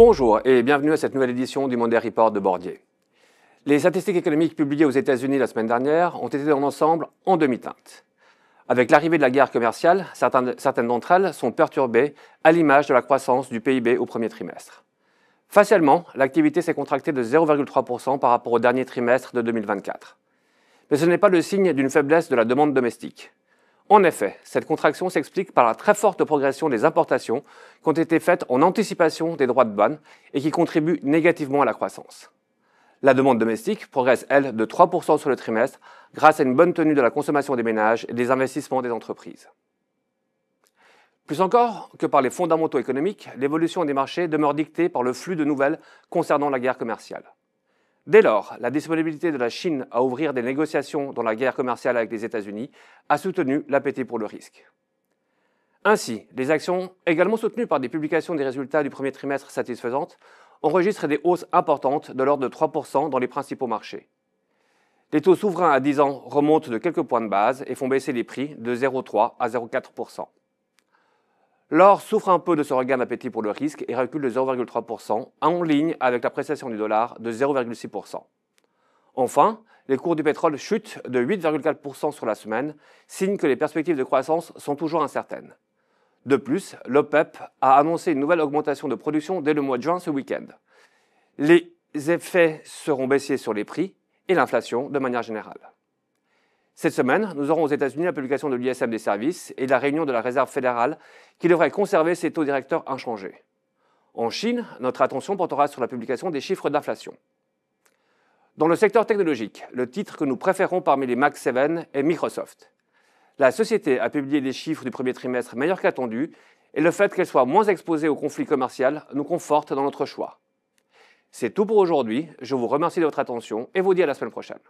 Bonjour et bienvenue à cette nouvelle édition du Monday Report de Bordier. Les statistiques économiques publiées aux États-Unis la semaine dernière ont été dans l'ensemble en demi-teinte. Avec l'arrivée de la guerre commerciale, certaines d'entre elles sont perturbées à l'image de la croissance du PIB au premier trimestre. Facialement, l'activité s'est contractée de 0,3% par rapport au dernier trimestre de 2024. Mais ce n'est pas le signe d'une faiblesse de la demande domestique. En effet, cette contraction s'explique par la très forte progression des importations qui ont été faites en anticipation des droits de douane et qui contribuent négativement à la croissance. La demande domestique progresse, elle, de 3% sur le trimestre grâce à une bonne tenue de la consommation des ménages et des investissements des entreprises. Plus encore que par les fondamentaux économiques, l'évolution des marchés demeure dictée par le flux de nouvelles concernant la guerre commerciale. Dès lors, la disponibilité de la Chine à ouvrir des négociations dans la guerre commerciale avec les États-Unis a soutenu l'appétit pour le risque. Ainsi, les actions, également soutenues par des publications des résultats du premier trimestre satisfaisantes, enregistrent des hausses importantes de l'ordre de 3% dans les principaux marchés. Les taux souverains à 10 ans remontent de quelques points de base et font baisser les prix de 0,3 à 0,4%. L'or souffre un peu de ce regain d'appétit pour le risque et recule de 0,3%, en ligne avec l'appréciation du dollar de 0,6%. Enfin, les cours du pétrole chutent de 8,4% sur la semaine, signe que les perspectives de croissance sont toujours incertaines. De plus, l'OPEP a annoncé une nouvelle augmentation de production dès le mois de juin ce week-end. Les effets seront baissiers sur les prix et l'inflation de manière générale. Cette semaine, nous aurons aux États-Unis la publication de l'ISM des services et la réunion de la Réserve fédérale qui devrait conserver ses taux directeurs inchangés. En Chine, notre attention portera sur la publication des chiffres d'inflation. Dans le secteur technologique, le titre que nous préférons parmi les Mag 7 est Microsoft. La société a publié des chiffres du premier trimestre meilleurs qu'attendus et le fait qu'elle soit moins exposée au conflit commercial nous conforte dans notre choix. C'est tout pour aujourd'hui, je vous remercie de votre attention et vous dis à la semaine prochaine.